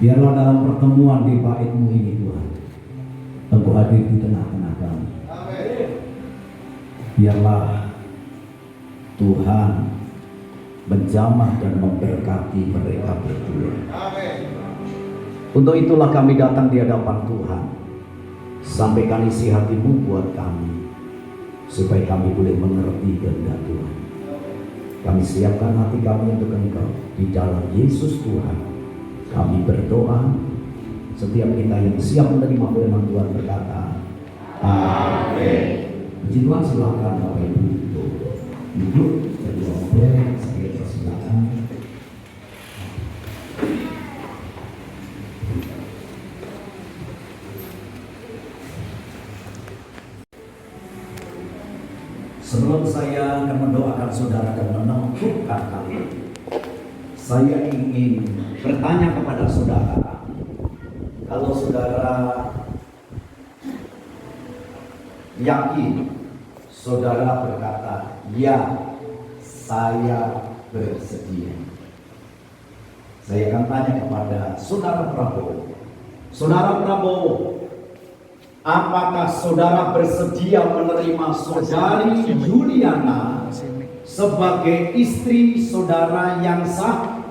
Biarlah dalam pertemuan di bait-Mu ini Tuhan, Engkau hadir di tengah-tengah kami. Biarlah Tuhan menjamah dan memberkati mereka berdua. Untuk itulah kami datang di hadapan Tuhan. Sampaikan isi hati-Mu buat kami, supaya kami boleh mengerti kehendak Tuhan. Kami siapkan hati kami untuk Engkau. Di dalam Yesus Tuhan kami berdoa. Setiap kita yang siap menerima firman Tuhan berkata amin. Puji Tuhan, silakan Bapak Ibu duduk dan ngobrol. Saya persilakan. Sebelum saya akan mendoakan saudara dan menentukan kalian, saya ingin bertanya kepada saudara. Kalau saudara yakin, saudara berkata, ya, saya bersedia. Saya akan tanya kepada saudara Prabowo. Saudara Prabowo, apakah saudara bersedia menerima saudari Juliana sebagai istri saudara yang sah?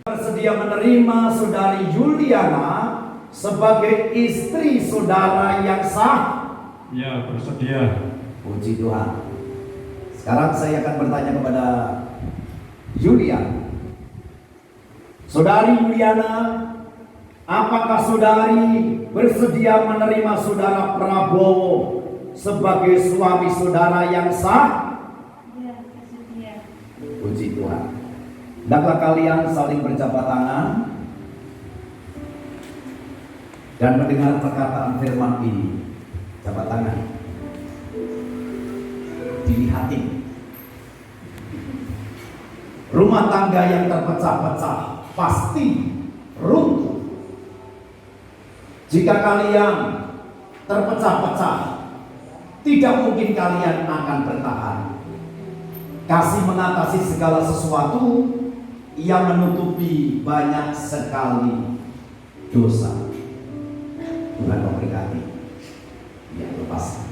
Bersedia menerima saudari Juliana sebagai istri saudara yang sah? Ya, bersedia. Puji Tuhan. Sekarang saya akan bertanya kepada Juliana. Saudari Juliana, apakah saudari bersedia menerima saudara Prabowo sebagai suami saudara yang sah? Ya, bersedia. Puji Tuhan. Hendaklah kalian saling berjabat tangan. dan mendengar perkataan firman ini, jabat tangan, dilihati. Rumah tangga yang terpecah-pecah pasti runtuh. Jika kalian terpecah-pecah, tidak mungkin kalian akan bertahan. Kasih mengatasi segala sesuatu yang menutupi banyak sekali dosa. Tuhan memberkati. Ya, lepas.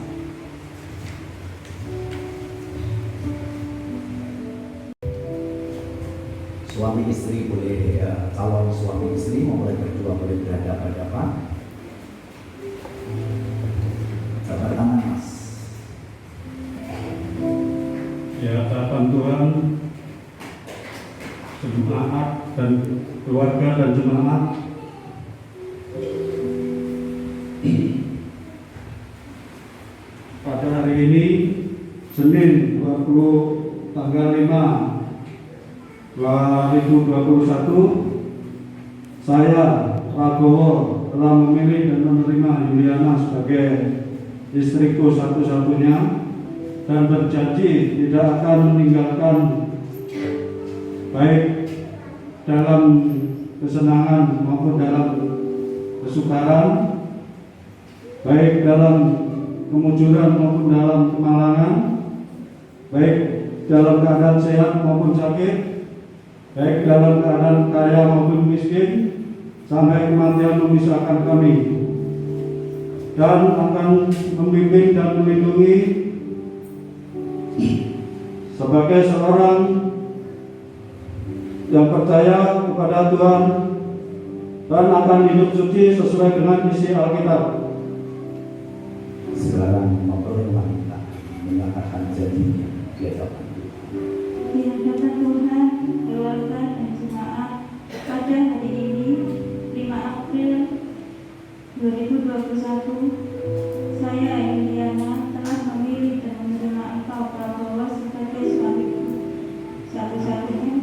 Suami istri boleh, calon suami istri mulai berdua boleh berhadapan-hadapan. Jabat tangan, Mas. Ya, hadapan Tuhan, jemaat dan keluarga dan jemaat. Pada hari ini, Senin 20 tanggal 5 2021, saya Prabowo telah memilih dan menerima Yuliana sebagai istriku satu-satunya dan berjanji tidak akan meninggalkan baik dalam kesenangan maupun dalam kesukaran, baik dalam kemujuran maupun dalam kemalangan, baik dalam keadaan sehat maupun sakit, baik dalam keadaan kaya maupun miskin, sampai kematian memisahkan kami, dan akan membimbing dan melindungi sebagai seorang yang percaya kepada Tuhan dan akan hidup suci sesuai dengan isi Alkitab. Sekarang mempelai wanita menyatakan janjinya di hadapan Di hadapan Tuhan, keluarga dan jemaat, pada hari ini 5 April 2021, saya Yuliana telah memilih dan menerima engkau Prabowo sebagai suamiku satu-satunya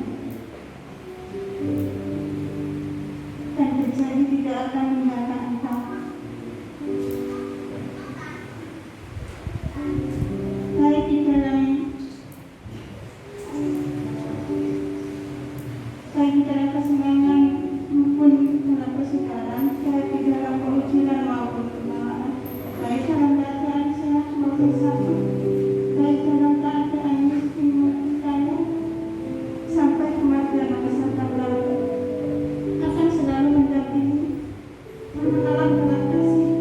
dan berjanji tidak akan meninggalkan engkau. Baik di dalam kesenangan maupun dalam kesukaran, baik di dalam kemujuran maupun kemalangan, baik dalam keadaan sehat maupun sakit, baik dalam keadaan miskin maupun kaya, sampai kematian memisahkan kami, akan selalu mendampingi dan menolong dengan kasih,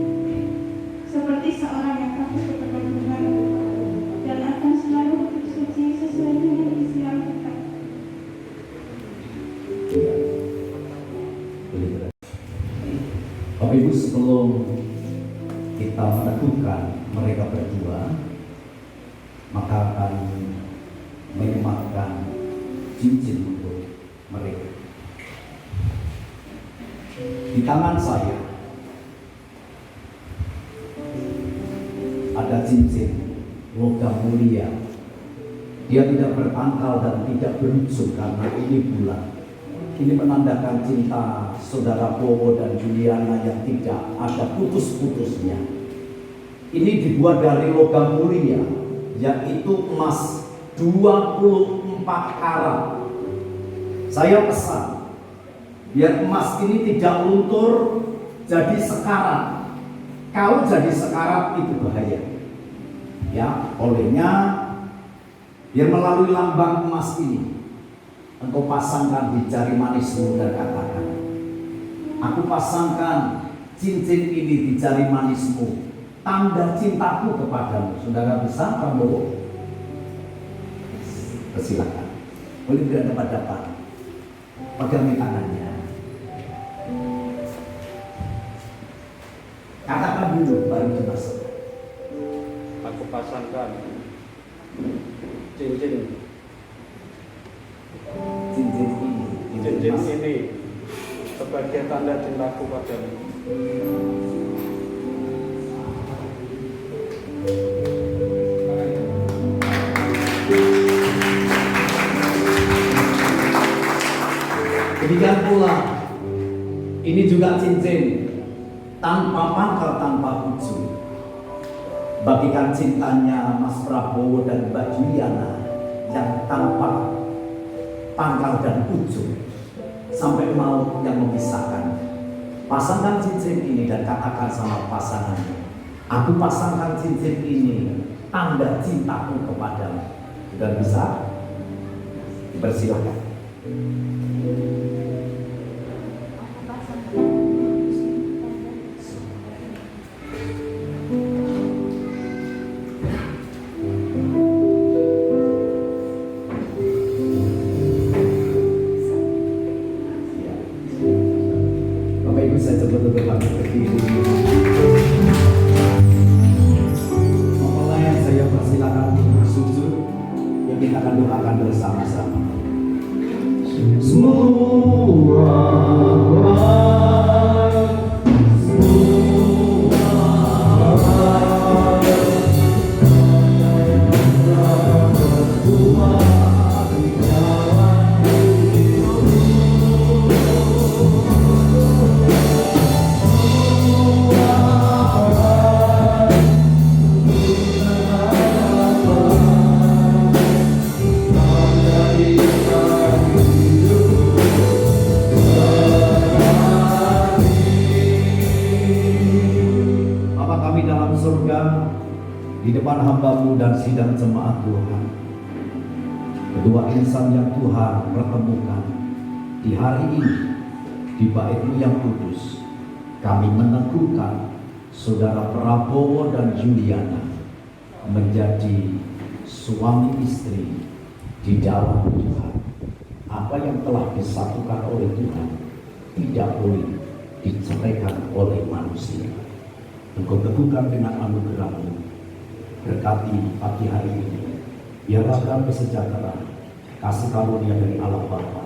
seperti seorang yang takut kepada Tuhan, dan akan selalu hidup suci sesuai dengan isi Alkitab. Bapak Ibu, sebelum kita meneguhkan mereka berdua, maka akan menyematkan cincin untuk mereka. Di tangan saya ada cincin logam mulia. Dia tidak bertangkal dan tidak berujung karena ini bulat. Ini menandakan cinta saudara Bowo dan Juliana yang tidak ada putus-putusnya. Ini dibuat dari logam mulia, yaitu emas 24 karat. Saya pesan, biar emas ini tidak luntur jadi sekarat. Kalau jadi sekarat itu bahaya. Ya, olehnya biar melalui lambang emas ini engkau pasangkan di jari manismu dan katakan, aku pasangkan cincin ini di jari manismu, tanda cintaku kepadamu. Saudara bisa Prabowo? Persilakan. Boleh berhadapan-hadapan. Pegangi tangannya. Katakan dulu baru dimasukkan. Aku pasangkan cincin ini sebagai tanda cintaku padamu. Demikian pula ini juga cincin tanpa pangkal, tanpa ujung. Bagikan cintanya Mas Prabowo dan Mbak Juliana yang tanpa pangkal dan ujung sampai maut yang memisahkan. Pasangkan cincin ini dan katakan sama pasangannya, aku pasangkan cincin ini tanda cintaku kepadamu. Sudah bisa? Dipersilakan. Bapak Ibu, saya coba berbagi ke kiri. Mempelai saya persilakan bersujud. Yang kita akan doakan bersama-sama. Semua di depan hamba-Mu dan sidang jemaat Tuhan, kedua insan yang Tuhan pertemukan di hari ini di bait-Mu yang kudus, kami meneguhkan Saudara Prabowo dan Juliana menjadi suami istri di dalam Tuhan. Apa yang telah disatukan oleh Tuhan tidak boleh diceraikan oleh manusia. Engkau teguhkan dengan anugerah-Mu. Berkati pagi hari ini, biarlah kami sejahtera, kasih karunia dari Allah Bapa,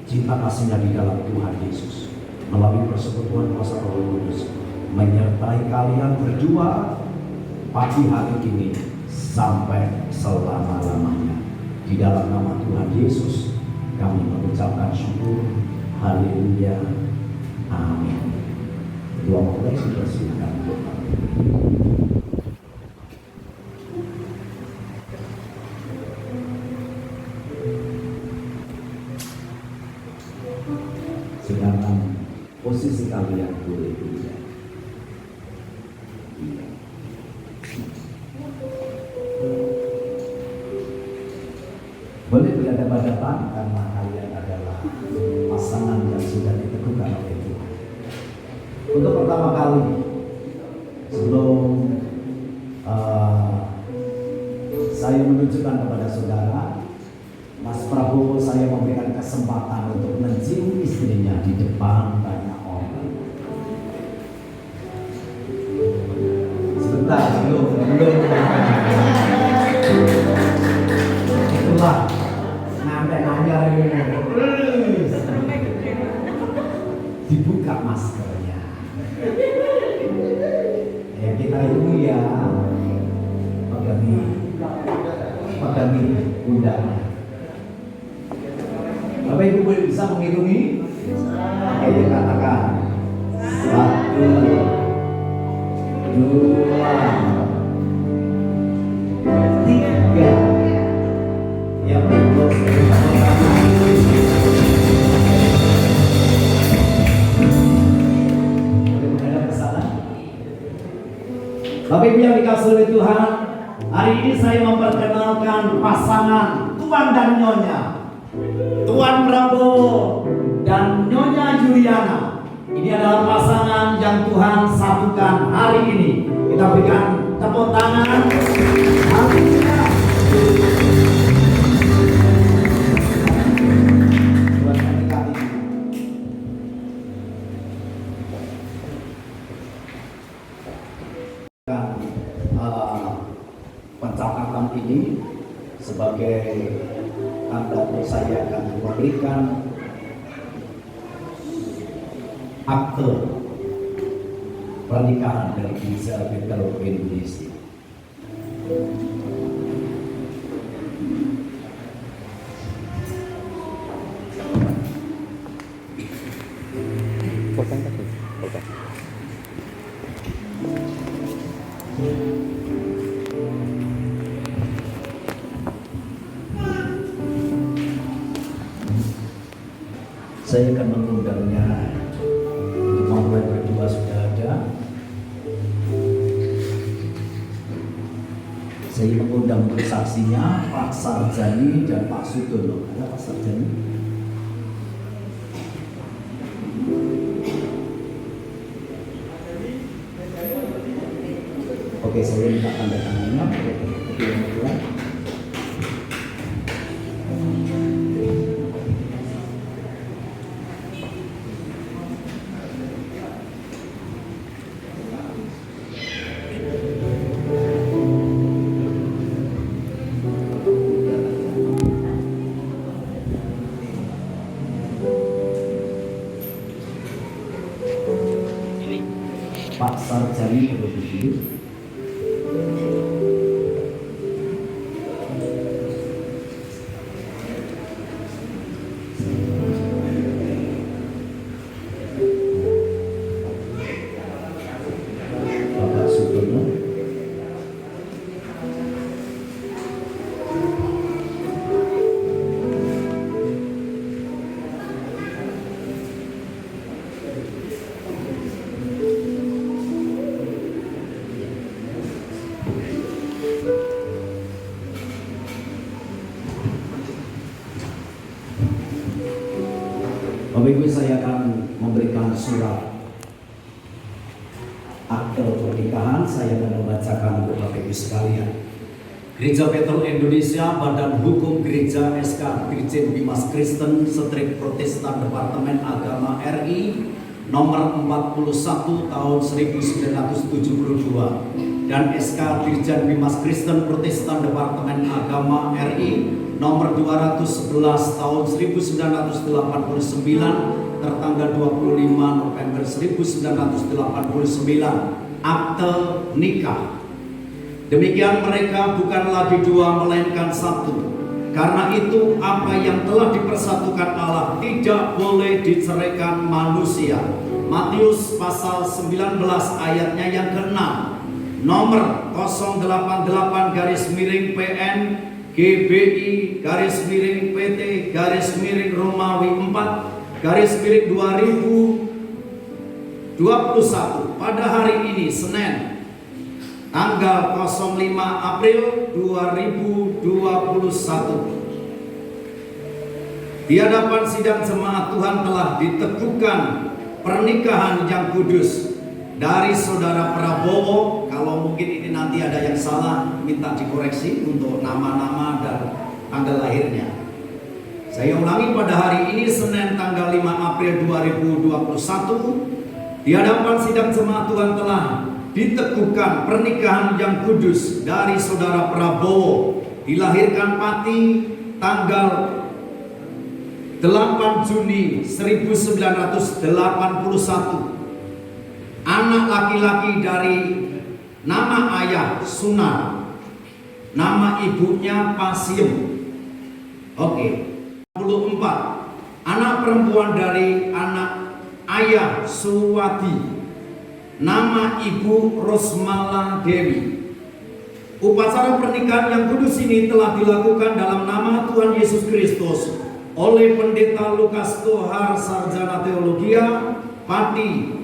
cinta kasihnya di dalam Tuhan Yesus, melalui persekutuan kuasa Roh Kudus, menyertai kalian berdua pagi hari ini sampai selama-lamanya. Di dalam nama Tuhan Yesus, kami mengucapkan syukur. Haleluya. Amin. Kedua mempelai dipersilakan. Sedangkan posisi kalian boleh pindah. Boleh berhadapan-hadapan karena kalian adalah pasangan yang sudah diteguhkan oleh Tuhan. Untuk pertama kali, sebelum saya menunjukkan kepada saudara, Mas Prabowo, saya memberikan kesempatan untuk mencium istrinya di depan banyak orang. Sebentar, belum. Itulah ngantek aja ini. Dibuka maskernya. Ya kita itu ya pegangi pundaknya. Bapak Ibu boleh bisa menghitungi? Ayo katakan 1, 2, 3. Ya betul. Boleh menghadap ke sana. Bapak Ibu yang dikasihi oleh Tuhan, hari ini saya memperkenalkan pasangan Tuan dan Nyonya, Tuan Prabowo dan Nyonya Juliana. Ini adalah pasangan yang Tuhan satukan hari ini. Kita berikan tepuk tangan. Haleluya. Tuhan memberkati. Pencatatan ini sebagai tanda saya akan memberikan akte pernikahan dari Giselle Petrowin Lisi. Saya akan mengundangnya. Mempelai berdua sudah ada. Saya mengundang bersaksinya Pak Sarjani dan Pak Sudono. Ada Pak Sarjani? Oke, saya minta tanda tangannya. Oke, Pak Sarjani terlebih dulu. Bapak Sudono. Bapak Ibu, saya akan memberikan surat akte pernikahan. Saya akan membacakan untuk Bapak Ibu sekalian. Gereja Betel Indonesia, Badan Hukum Gereja SK Dirjen Bimas Kristen Setrik Protestan Departemen Agama RI nomor 41 tahun 1972 dan SK Dirjen Bimas Kristen Protestan Departemen Agama RI nomor 211 tahun 1989 tertanggal 25 November 1989, akte nikah. Demikian mereka bukan lagi dua melainkan satu. Karena itu apa yang telah dipersatukan Allah tidak boleh diceraikan manusia. Matius pasal 19 ayatnya yang ke-6, nomor 088-PN GBI _PT Romawi 4 _2021 pada hari ini Senin tanggal 05 April 2021. Di hadapan sidang jemaat Tuhan telah diteguhkan pernikahan yang kudus dari Saudara Prabowo. Kalau mungkin ini nanti ada yang salah, minta dikoreksi untuk nama-nama dan tanggal lahirnya. Saya ulangi, pada hari ini Senin tanggal 5 April 2021 di hadapan sidang jemaat Tuhan telah diteguhkan pernikahan yang kudus dari Saudara Prabowo, dilahirkan Pati tanggal 8 Juni 1981. Anak laki-laki dari nama ayah Sunar, nama ibunya Pasiem. Oke. 24. Anak perempuan dari anak ayah Suwadi, nama ibu Rosmala Dewi. Upacara pernikahan yang kudus ini telah dilakukan dalam nama Tuhan Yesus Kristus oleh Pendeta Lukas Tohar, Sarjana Teologia, Pati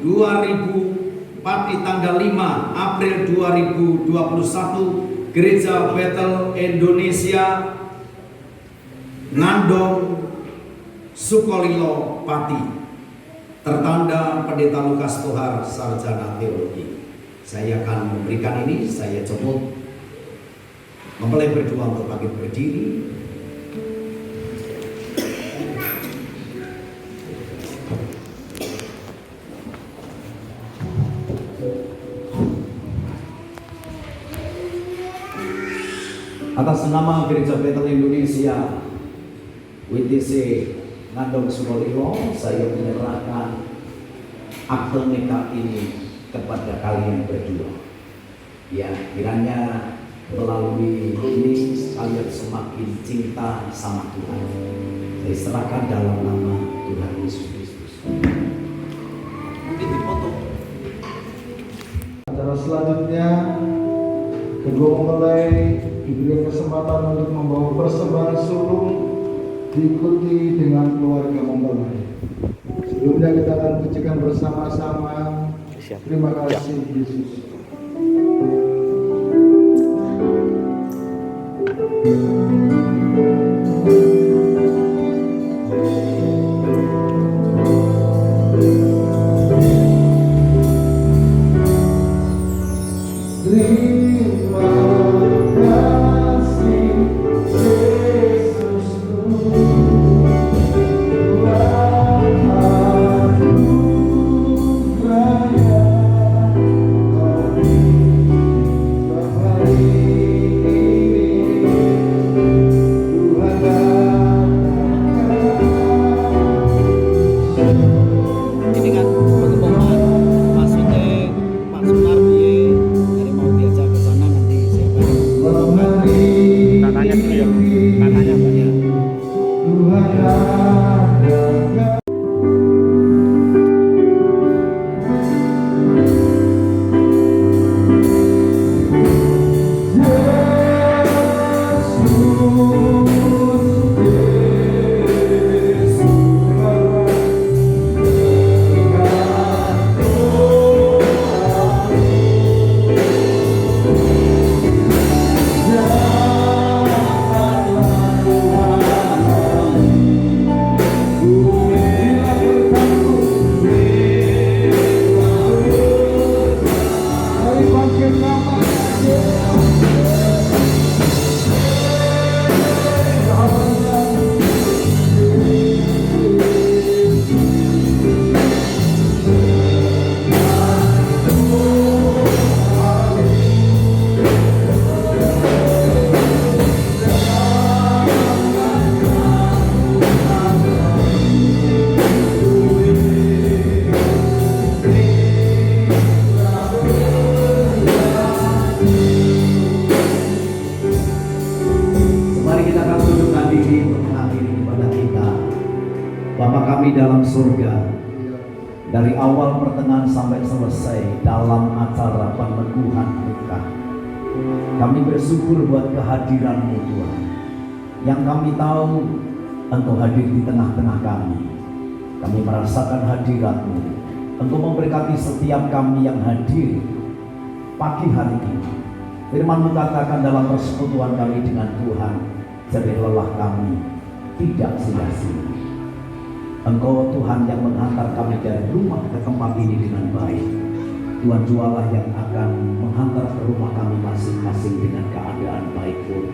tanggal 5 April 2021, Gereja Betel Indonesia, Ngandong, Sukolilo, Pati. Tertanda Pendeta Lukas Tohar, Sarjana Teologi. Saya akan memberikan ini, saya jemput mempelai berdua untuk bangkit berdiri. Atas nama Gereja Betel Indonesia WTC Ngandong Sukolilo, saya menyerahkan akte nikah ini kepada kalian berdua. Ya, kiranya melalui ini kalian semakin cinta sama Tuhan. Saya serahkan dalam nama Tuhan Yesus Kristus. Acara selanjutnya Kedua mempelai diberi kesempatan untuk membawa persembahan sulung diikuti dengan keluarga mempelai. Sebelumnya kita akan pujikan bersama-sama. Terima kasih Yesus. Ini kan pengumuman maksudnya Pak Sunardi dari mau diajak ke sana nanti siapa? Katanya dulu ya. Katanya Pak ya. Mari kita akan tundukkan diri untuk mengakhiri ibadah kita. Bapa kami dalam surga, dari awal pertengahan sampai selesai dalam acara peneguhan nikah, kami bersyukur buat kehadiran-Mu Tuhan. Yang kami tahu Engkau hadir di tengah-tengah kami. Kami merasakan hadirat-Mu. Engkau memberkati setiap kami yang hadir pagi hari ini. Firman-Mu katakan dalam persekutuan kami dengan Tuhan, jadi lelah kami tidak sia-sia. Engkau Tuhan yang menghantar kami dari rumah ke tempat ini dengan baik. Tuhan jualah yang akan menghantar ke rumah kami masing-masing dengan keadaan baik pun.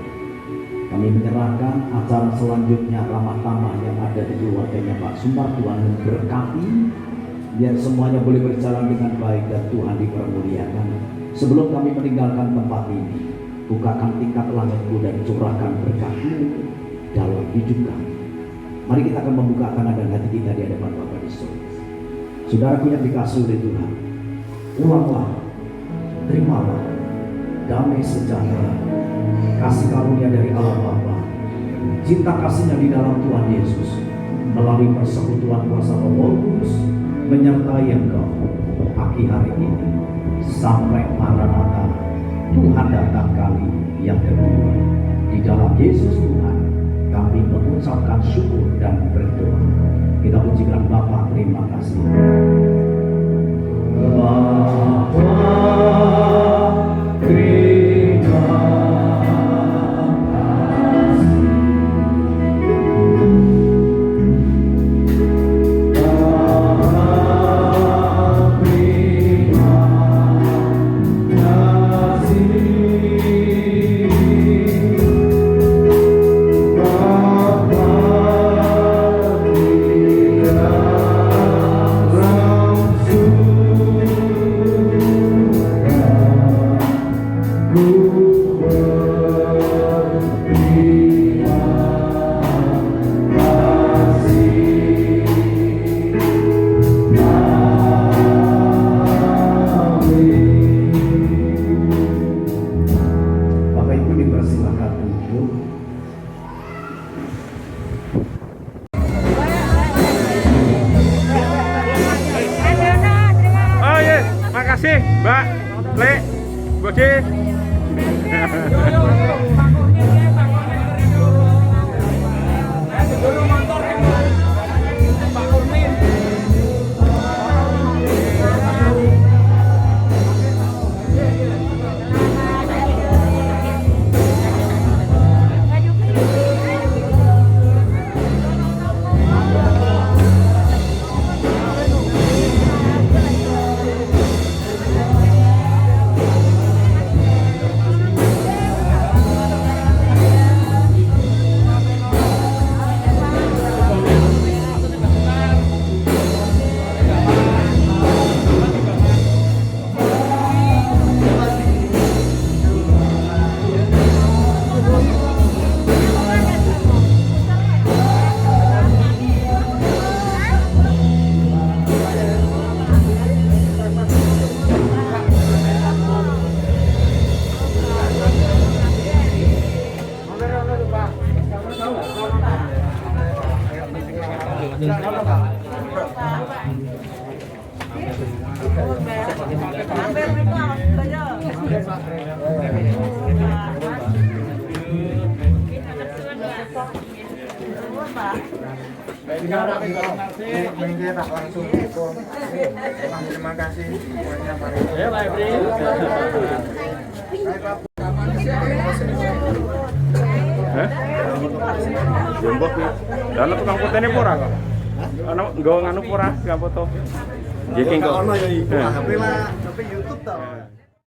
Kami menyerahkan acara selanjutnya ramah tamah yang ada di keluarganya Pak Sumar. Tuhan memberkati, biar semuanya boleh berjalan dengan baik dan Tuhan dipermuliakan. Sebelum kami meninggalkan tempat ini, bukakan tingkat langit-Mu dan curahkan berkat-Mu dalam hidup kami. Mari kita akan membukakan hati kita di hadapan Bapa di surga. Saudaraku yang dikasihi oleh Tuhan, ulanglah, terimalah damai sejahtera, kasih karunia dari Allah Bapa, cinta kasih-Nya di dalam Tuhan Yesus, melalui persekutuan kuasa Roh Kudus, menyertai engkau pagi hari ini sampai Maranatha, Tuhan datang kali yang kedua. Di dalam Yesus Tuhan kami mengucapkan syukur dan berdoa. Kita pujikan Bapa, terima kasih. Bapa, terima Makasih Mbak, Lek, Bodi. Terima kasih semuanya. Jombok nih. Dalam tukang foto ini pura kok. Ana nggo nganu pura tukang foto. Jadi kok. Ono ya iku, HP lah, HP YouTube tau.